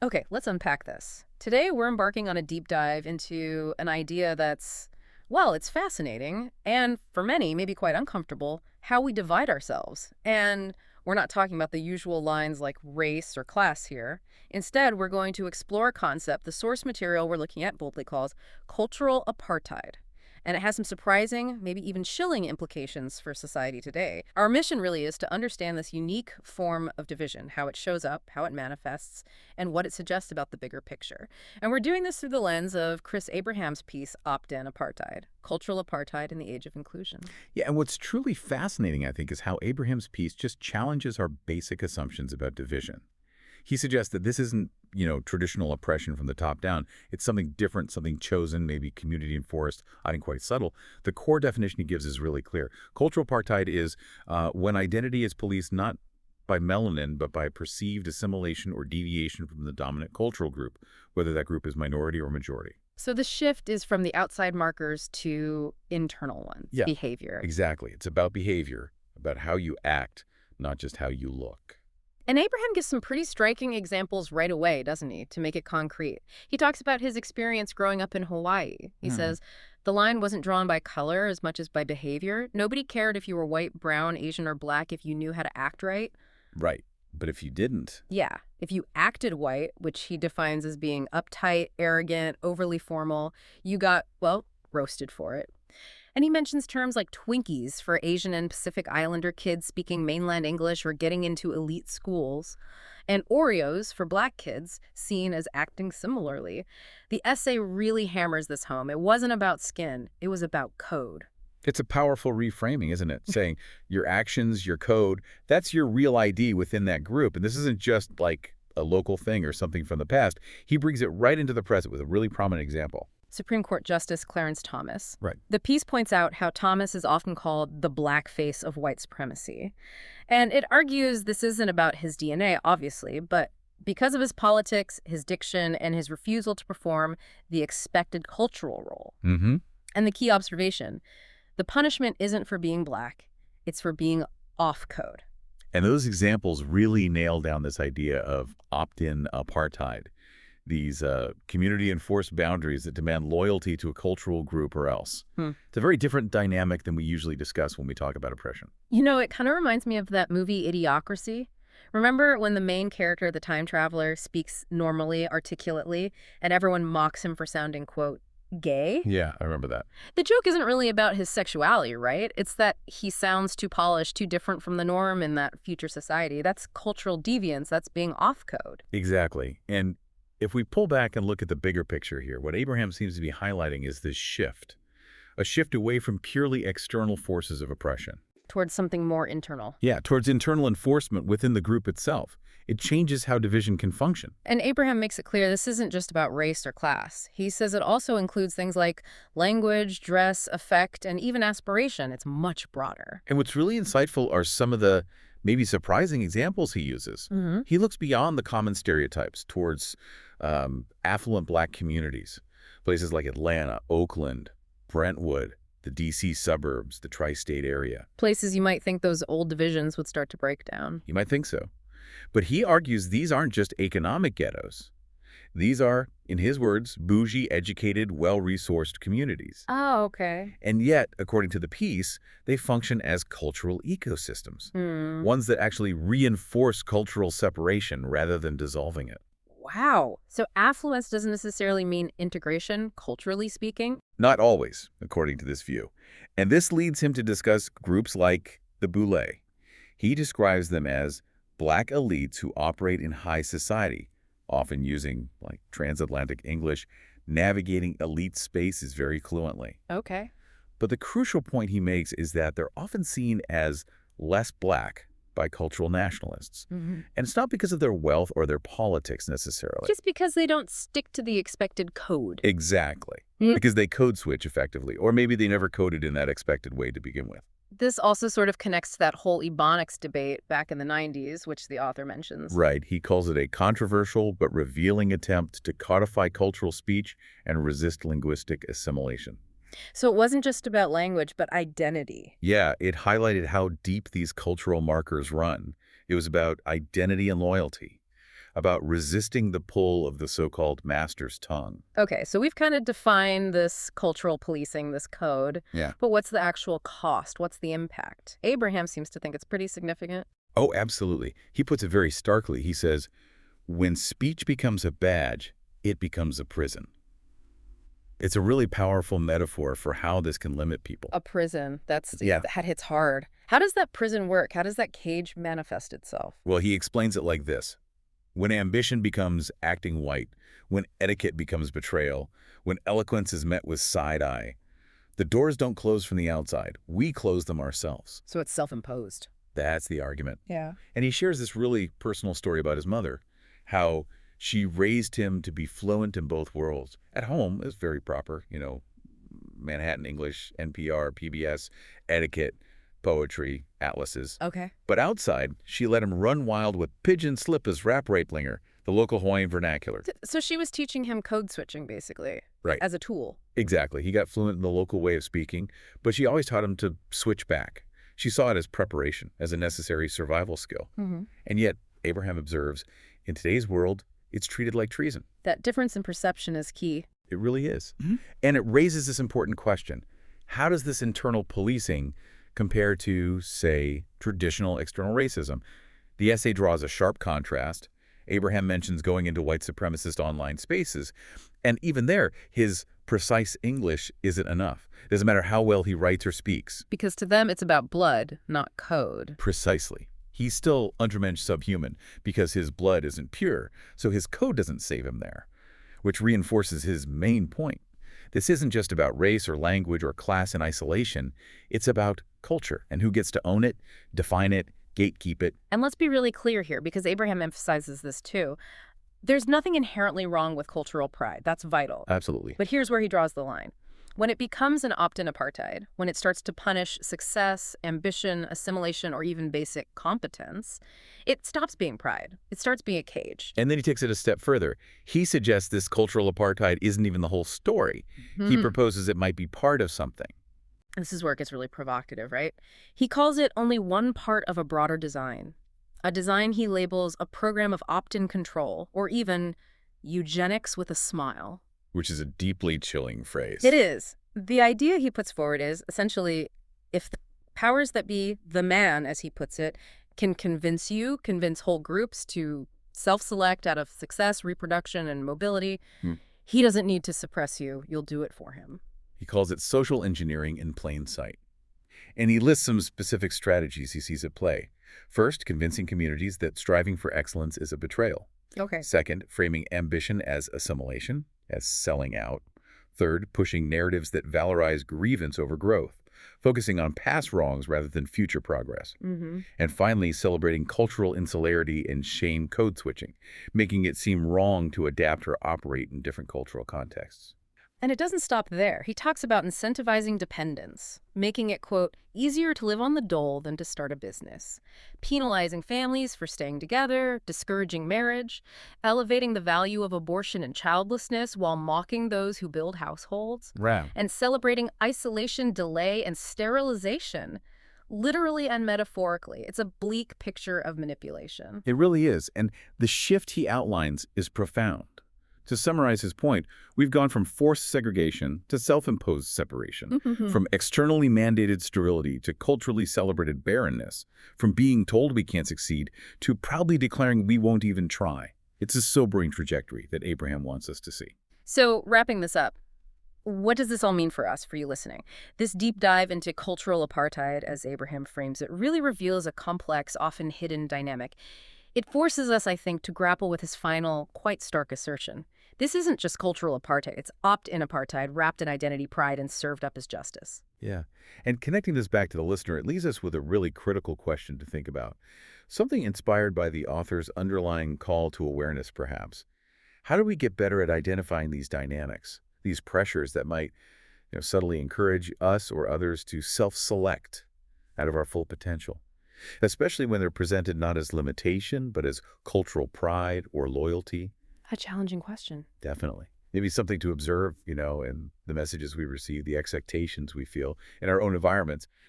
Okay, let's unpack this. Today, we're embarking on a deep dive into an idea that's, well, it's fascinating, and for many, maybe quite uncomfortable, how we divide ourselves. And we're not talking about the usual lines like race or class here. Instead, we're going to explore a concept the source material we're looking at boldly calls cultural apartheid. And it has some surprising, maybe even chilling implications for society today. Our mission really is to understand this unique form of division, how it shows up, how it manifests, and what it suggests about the bigger picture. And we're doing this through the lens of Chris Abraham's piece, Opt-in Apartheid, Cultural Apartheid in the Age of Inclusion. Yeah, and what's truly fascinating, I think, is how Abraham's piece just challenges our basic assumptions about division. He suggests that this isn't, traditional oppression from the top down. It's something different, something chosen, maybe community enforced, I think quite subtle. The core definition he gives is really clear. Cultural apartheid is when identity is policed not by melanin, but by perceived assimilation or deviation from the dominant cultural group, whether that group is minority or majority. So the shift is from the outside markers to internal ones, Yeah, behavior. exactly. It's about behavior, about how you act, not just how you look. And Abraham gives some pretty striking examples right away, doesn't he, to make it concrete. He talks about his experience growing up in Hawaii. He Hmm. says, the line wasn't drawn by color as much as by behavior. Nobody cared if you were white, brown, Asian, or black if you knew how to act right. Right. But if you didn't, Yeah, if you acted white, which he defines as being uptight, arrogant, overly formal, you got, well, roasted for it. And he mentions terms like Twinkies for Asian and Pacific Islander kids speaking mainland English or getting into elite schools, and Oreos for black kids seen as acting similarly. The essay really hammers this home. It wasn't about skin, it was about code. it's a powerful reframing, isn't it? Saying your actions, your code, that's your real ID within that group. And this isn't just like a local thing or something from the past. He brings it right into the present with a really prominent example. Supreme Court Justice Clarence Thomas. Right. The piece points out how Thomas is often called the black face of white supremacy. And it argues this isn't about his DNA, obviously, but because of his politics, his diction, and his refusal to perform the expected cultural role. Mm-hmm. And the key observation, the punishment isn't for being black, it's for being off code. And those examples really nail down this idea of opt-in apartheid, these community-enforced boundaries that demand loyalty to a cultural group or else. Hmm. It's a very different dynamic than we usually discuss when we talk about oppression. You know, it kind of reminds me of that movie Idiocracy. Remember when the main character, the time traveler, speaks normally, articulately, and everyone mocks him for sounding, quote, gay? Yeah, I remember that. The joke isn't really about his sexuality, right? It's that he sounds too polished, too different from the norm in that future society. That's cultural deviance. That's being off code. Exactly. And if we pull back and look at the bigger picture here, what Abraham seems to be highlighting is this shift, a shift away from purely external forces of oppression. Towards something more internal. Yeah, towards internal enforcement within the group itself. It changes how division can function. And Abraham makes it clear this isn't just about race or class. He says it also includes things like language, dress, affect, and even aspiration. It's much broader. And what's really insightful are some of the maybe surprising examples he uses. Mm-hmm. He looks beyond the common stereotypes towards affluent black communities, places like Atlanta, Oakland, Brentwood, the D.C. suburbs, the tri-state area. Places you might think those old divisions would start to break down. You might think so. But he argues these aren't just economic ghettos. These are, in his words, bougie, educated, well-resourced communities. Oh, okay. And yet, according to the piece, they function as cultural ecosystems, ones that actually reinforce cultural separation rather than dissolving it. Wow. So affluence doesn't necessarily mean integration, culturally speaking? Not always, according to this view. And this leads him to discuss groups like the Boule. He describes them as black elites who operate in high society, often using like transatlantic English, navigating elite spaces very fluently. Okay. But the crucial point he makes is that they're often seen as less black by cultural nationalists. Mm-hmm. And it's not because of their wealth or their politics necessarily. Just because they don't stick to the expected code. Exactly. Mm. Because they code switch effectively, or maybe they never coded in that expected way to begin with. This also sort of connects to that whole Ebonics debate back in the 90s, which the author mentions. Right. He calls it a controversial but revealing attempt to codify cultural speech and resist linguistic assimilation. So it wasn't just about language, but identity. Yeah, it highlighted how deep these cultural markers run. It was about identity and loyalty, about resisting the pull of the so-called master's tongue. Okay, so we've kind of defined this cultural policing, this code, Yeah. but what's the actual cost? What's the impact? Abraham seems to think it's pretty significant. Oh, absolutely. He puts it very starkly. He says, when speech becomes a badge, it becomes a prison. It's a really powerful metaphor for how this can limit people. A prison. Yeah. That hits hard. How does that prison work? How does that cage manifest itself? Well, he explains it like this. When ambition becomes acting white, when etiquette becomes betrayal, when eloquence is met with side-eye, the doors don't close from the outside. We close them ourselves. So it's self-imposed. That's the argument. Yeah. And he shares this really personal story about his mother, how she raised him to be fluent in both worlds. At home, it's very proper, Manhattan English, NPR, PBS, etiquette, poetry, atlases. Okay. But outside, she let him run wild with pigeon slip as rap raplinger, the local Hawaiian vernacular. So she was teaching him code switching, basically, Right. as a tool. Exactly. He got fluent in the local way of speaking, but she always taught him to switch back. She saw it as preparation, as a necessary survival skill. Mm-hmm. And yet, Abraham observes, in today's world, it's treated like treason. That difference in perception is key. It really is. And it raises this important question. How does this internal policing compare to, say, traditional external racism? The essay draws a sharp contrast. Abraham mentions going into white supremacist online spaces. And even there, his precise English isn't enough. It doesn't matter how well he writes or speaks. Because to them, it's about blood, not code. Precisely. He's still untermensch subhuman because his blood isn't pure, so his code doesn't save him there, which reinforces his main point. This isn't just about race or language or class in isolation. It's about culture and who gets to own it, define it, gatekeep it. And let's be really clear here, because Abraham emphasizes this too. There's nothing inherently wrong with cultural pride. That's vital. Absolutely. But here's where he draws the line. When it becomes an opt-in apartheid, when it starts to punish success, ambition, assimilation, or even basic competence, it stops being pride. It starts being a cage. And then he takes it a step further. He suggests this cultural apartheid isn't even the whole story. He proposes it might be part of something. This is where it gets really provocative, right? He calls it only one part of a broader design. A design he labels a program of opt-in control, or even eugenics with a smile. Which is a deeply chilling phrase. It is. The idea he puts forward is, essentially, if the powers that be, the man, as he puts it, can convince whole groups to self-select out of success, reproduction, and mobility, he doesn't need to suppress you. You'll do it for him. He calls it social engineering in plain sight. And he lists some specific strategies he sees at play. First, convincing communities that striving for excellence is a betrayal. Okay. Second, framing ambition as assimilation, as selling out. Third, pushing narratives that valorize grievance over growth, focusing on past wrongs rather than future progress. And finally, celebrating cultural insularity and shame code switching, making it seem wrong to adapt or operate in different cultural contexts. And it doesn't stop there. He talks about incentivizing dependence, making it, quote, easier to live on the dole than to start a business, penalizing families for staying together, discouraging marriage, elevating the value of abortion and childlessness while mocking those who build households, and celebrating isolation, delay, and sterilization, literally and metaphorically. It's a bleak picture of manipulation. It really is, and the shift he outlines is profound. To summarize his point, we've gone from forced segregation to self-imposed separation, from externally mandated sterility to culturally celebrated barrenness, from being told we can't succeed to proudly declaring we won't even try. It's a sobering trajectory that Abraham wants us to see. So, wrapping this up, what does this all mean for us, for you listening? This deep dive into cultural apartheid, as Abraham frames it, really reveals a complex, often hidden dynamic. It forces us, I think, to grapple with his final, quite stark assertion. This isn't just cultural apartheid. It's opt-in apartheid, wrapped in identity, pride, and served up as justice. Yeah. And connecting this back to the listener, it leaves us with a really critical question to think about. Something inspired by the author's underlying call to awareness, perhaps. How do we get better at identifying these dynamics, these pressures that might subtly encourage us or others to self-select out of our full potential? Especially when they're presented not as limitation, but as cultural pride or loyalty. A challenging question. Definitely. Maybe something to observe, in the messages we receive, the expectations we feel in our own environments.